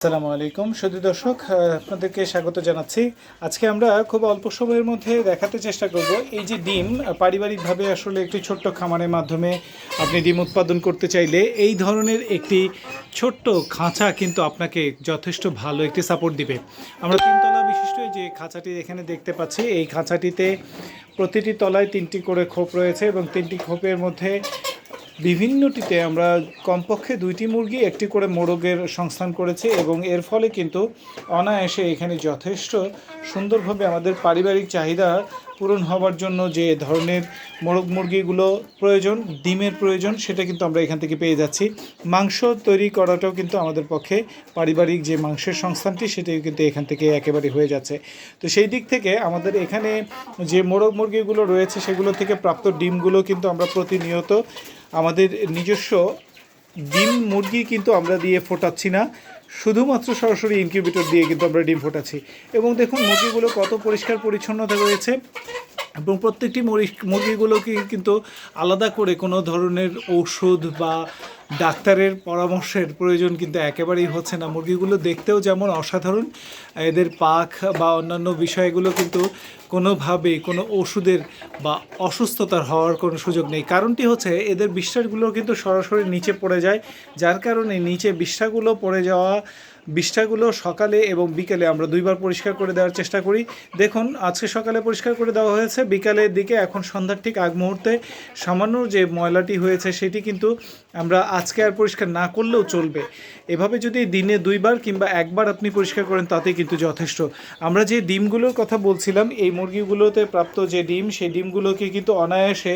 আসসালামু আলাইকুম সুধী দর্শক, আপনাদেরকে স্বাগত জানাচ্ছি। আজকে আমরা খুব অল্প সময়ের মধ্যে দেখাতে চেষ্টা করব এই যে ডিম পারিবারিকভাবে আসলে একটি ছোট্ট খামারের মাধ্যমে আপনি ডিম উৎপাদন করতে চাইলে এই ধরনের একটি ছোট্ট খাঁচা কিন্তু আপনাকে যথেষ্ট ভালো একটি সাপোর্ট দিবে। আমরা তিনতলা বিশিষ্ট যে খাঁচাটি এখানে দেখতে পাচ্ছি, এই খাঁচাটিতে প্রতিটি তলায় তিনটি করে খোপ রয়েছে এবং তিনটি খোপের মধ্যে বিভিন্নটিতে আমরা কমপক্ষে 2টি মুরগি একটি করে মোরগের সংস্থান করেছি এবং এর ফলে কিন্তু অনায়াসে এখানে যথেষ্ট সুন্দরভাবে আমাদের পারিবারিক চাহিদা পূরণ হওয়ার জন্য যে ধরনের মোরগ মুরগিগুলো প্রয়োজন, ডিমের প্রয়োজন, সেটা কিন্তু আমরা এখান থেকে পেয়ে যাচ্ছি। মাংস তৈরি করাটাও কিন্তু আমাদের পক্ষে পারিবারিক যে মাংসের সংস্থানটি সেটাও কিন্তু এখান থেকে একেবারে হয়ে যাচ্ছে। তো সেই দিক থেকে আমাদের এখানে যে মোরগ মুরগিগুলো রয়েছে সেগুলো থেকে প্রাপ্ত ডিমগুলো কিন্তু আমরা প্রতিনিয়ত আমাদের নিজস্ব ডিম মুরগি কিন্তু আমরা দিয়ে ফোটাচ্ছি না, শুধুমাত্র সরাসরি ইনকিউবেটর দিয়ে কিন্তু আমরা ডিম ফোটাচ্ছি। এবং দেখুন মুরগিগুলো কত পরিষ্কার পরিচ্ছন্নতা রয়েছে এবং প্রত্যেকটি মুরগিগুলোকে কিন্তু আলাদা করে কোনো ধরনের ঔষধ বা ডাক্তারের পরামর্শের প্রয়োজন কিন্তু একেবারেই হচ্ছে না। মুরগিগুলো দেখতেও যেমন অসাধারণ, এদের পাখ বা অন্যান্য বিষয়গুলো কিন্তু কোনোভাবেই কোনো ওষুধের বা অসুস্থতার হওয়ার কোনো সুযোগ নেই। কারণটি হচ্ছে এদের বিষ্ঠাগুলো কিন্তু সরাসরি নিচে পড়ে যায়, যার কারণে নিচে বিষ্ঠাগুলো পড়ে যাওয়া বিষ্ঠাগুলো সকালে এবং বিকেলে আমরা দুইবার পরিষ্কার করে দেওয়ার চেষ্টা করি। দেখুন আজকে সকালে পরিষ্কার করে দেওয়া হয়েছে, বিকালের দিকে এখন সন্ধ্যার ঠিক আগ মুহূর্তে সামান্য যে ময়লাটি হয়েছে সেটি কিন্তু আমরা আজকে আর পরিষ্কার না করলেও চলবে। এভাবে যদি দিনে 2বার কিংবা 1বার আপনি পরিষ্কার করেন তাতেই কিন্তু যথেষ্ট। আমরা যে ডিমগুলোর কথা বলছিলাম, এই মুরগিগুলোতে প্রাপ্ত যে ডিম, সেই ডিমগুলোকে কিন্তু অনায়াসে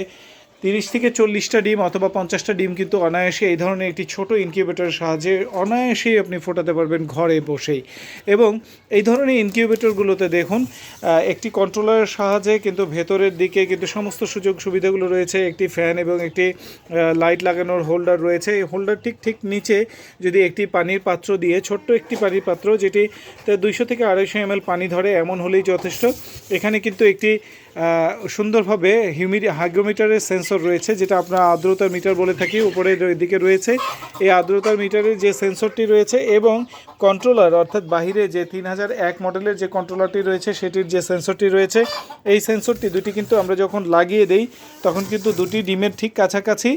30 থেকে 40টা ডিম অথবা 50টা ডিম কিন্তু অনায়াসে এই ধরনের একটি ছোট ইনকিউবেটরের সাহায্যে অনায়াসেই আপনি ফোটাতে পারবেন ঘরে বসেই। এবং এই ধরনের ইনকিউবেটরগুলোতে দেখুন একটি কন্ট্রোলারের সাহায্যে কিন্তু ভেতরের দিকে কিন্তু সমস্ত সুযোগ সুবিধাগুলো রয়েছে। একটি ফ্যান এবং একটি লাইট লাগানোর হোল্ডার রয়েছে। এই হোল্ডার ঠিক নিচে যদি একটি পানির পাত্র দিয়ে, ছোট্ট একটি পানির পাত্র যেটি 200 থেকে 250 ml পানি ধরে, এমন হলেই যথেষ্ট। এখানে কিন্তু একটি সুন্দরভাবে হাইগ্রোমিটারের সেন্সর রয়েছে, যেটা আমরা আর্দ্রতার মিটার বলে থাকি, উপরের দিকে রয়েছে এই আর্দ্রতার মিটারের যে সেন্সরটি রয়েছে এবং কন্ট্রোলার অর্থাৎ বাহিরে যে 3001 মডেলের যে কন্ট্রোলারটি রয়েছে সেটির যে সেন্সরটি রয়েছে, এই সেন্সরটি দুটি কিন্তু আমরা যখন লাগিয়ে দেই তখন কিন্তু দুটি ডিমের ঠিক কাছাকাছি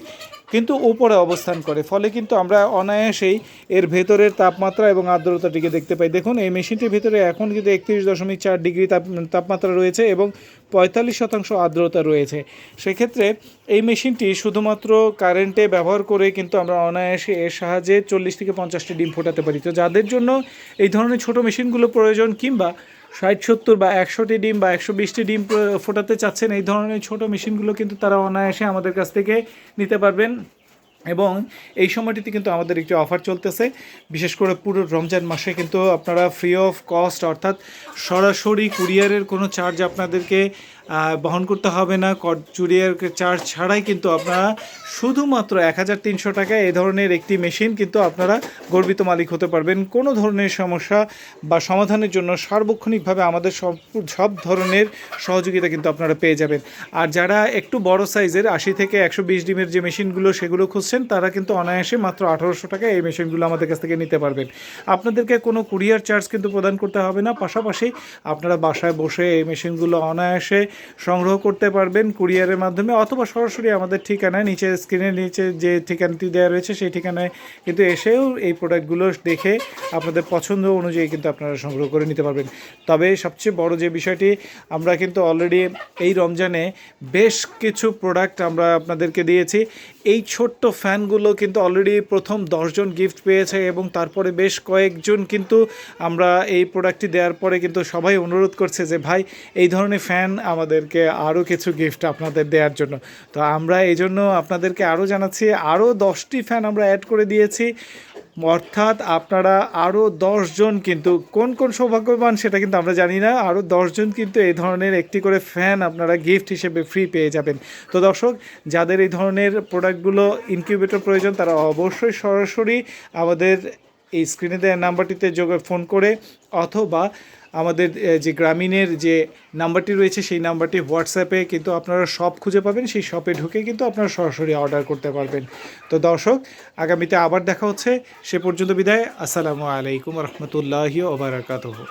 কিন্তু উপরে অবস্থান করে, ফলে কিন্তু আমরা অনায়াসেই এর ভেতরের তাপমাত্রা এবং আর্দ্রতাটিকে দেখতে পাই। দেখুন এই মেশিনটির ভিতরে এখন কিন্তু 31.4 ডিগ্রি তাপমাত্রা রয়েছে এবং 45% আর্দ্রতা রয়েছে। সেক্ষেত্রে এই মেশিনটি শুধুমাত্র কারেন্টে ব্যবহার করে কিন্তু আমরা অনায়াসে এর সাহায্যে 40 থেকে 50টি ডিম ফোটাতে পারি। তো যাদের জন্য এই ধরনের ছোট মেশিনগুলো প্রয়োজন, কিংবা 60-70 বা 100টি ডিম বা 120টি ডিম ফোটাতে চাচ্ছেন, এই ধরনের ছোট মেশিনগুলো কিন্তু তারা অনায়াসে আমাদের কাছ থেকে নিতে পারবেন। এবং এই সময়টিতে কিন্তু আমাদের একটি অফার চলতেছে, বিশেষ করে পুরো রমজান মাসে কিন্তু আপনারা ফ্রি অফ কস্ট, অর্থাৎ সরাসরি কুরিয়ারের কোনো চার্জ আপনাদেরকে বহন করতে হবে না। কুরিয়ার চার্জ ছাড়াই কিন্তু আপনারা শুধুমাত্র 1300 টাকায় এই ধরনের একটি মেশিন কিন্তু আপনারা গর্বিত মালিক হতে পারবেন। কোনো ধরনের সমস্যা বা সমাধানের জন্য সার্বক্ষণিকভাবে আমাদের সব ধরনের সহযোগিতা কিন্তু আপনারা পেয়ে যাবেন। আর যারা একটু বড় সাইজের 80 থেকে 120 ডিমের যে মেশিনগুলো সেগুলো খুঁজছেন, তারা কিন্তু অনায়াসে মাত্র 1800 টাকায় এই মেশিনগুলো আমাদের কাছ থেকে নিতে পারবেন। আপনাদেরকে কোনো কুরিয়ার চার্জ কিন্তু প্রদান করতে হবে না। পাশাপাশি আপনারা বাসায় বসে এই মেশিনগুলো অনায়াসে সংগ্রহ করতে পারবেন কুরিয়ারের মাধ্যমে, অথবা সরাসরি আমাদের ঠিকানায়, নিচে স্ক্রিনের নিচে যে ঠিকানাটি দেওয়া রয়েছে সেই ঠিকানায় কিন্তু এসেও এই প্রোডাক্টগুলো দেখে আপনাদের পছন্দ অনুযায়ী কিন্তু আপনারা সংগ্রহ করে নিতে পারবেন। তবে সবচেয়ে বড় যে বিষয়টি, আমরা কিন্তু অলরেডি এই রমজানে বেশ কিছু প্রোডাক্ট আমরা আপনাদেরকে দিয়েছি। এই ছোট্ট ফ্যানগুলো কিন্তু অলরেডি প্রথম 10 জন গিফট পেয়েছে এবং তারপরে বেশ কয়েকজন কিন্তু আমরা এই প্রোডাক্টটি দেওয়ার পরে কিন্তু সবাই অনুরোধ করছে যে ভাই এই ধরনের ফ্যান আমাদেরকে আরও কিছু গিফট আপনাদের দেওয়ার জন্য। তো আমরা এই জন্য আপনাদেরকে আরও জানাচ্ছি, আরও 10টি ফ্যান আমরা অ্যাড করে দিয়েছি, অর্থাৎ আপনারা আরও 10 জন কিন্তু, কোন সৌভাগ্যবান সেটা কিন্তু আমরা জানি না, আরও 10 জন কিন্তু এই ধরনের একটি করে ফ্যান আপনারা গিফট হিসেবে ফ্রি পেয়ে যাবেন। তো দর্শক, যাদের এই ধরনের প্রোডাক্টগুলো ইনকিউবেটর প্রয়োজন, তারা অবশ্যই সরাসরি আমাদের এই স্ক্রিনে দেওয়া নাম্বারটিতে ফোন করে অথবা আমাদের যে গ্রামীণের যে নাম্বারটি রয়েছে সেই নাম্বারটি হোয়াটসঅ্যাপে কিন্তু আপনারা শপ খুঁজে পাবেন, সেই শপে ঢুকে কিন্তু আপনারা সরাসরি অর্ডার করতে পারবেন। তো দর্শক, আগামীতে আবার দেখা হচ্ছে, সে পর্যন্ত বিদায়। আসসালামু আলাইকুম রহমতুল্লাহি ওয়া বারাকাতুহু।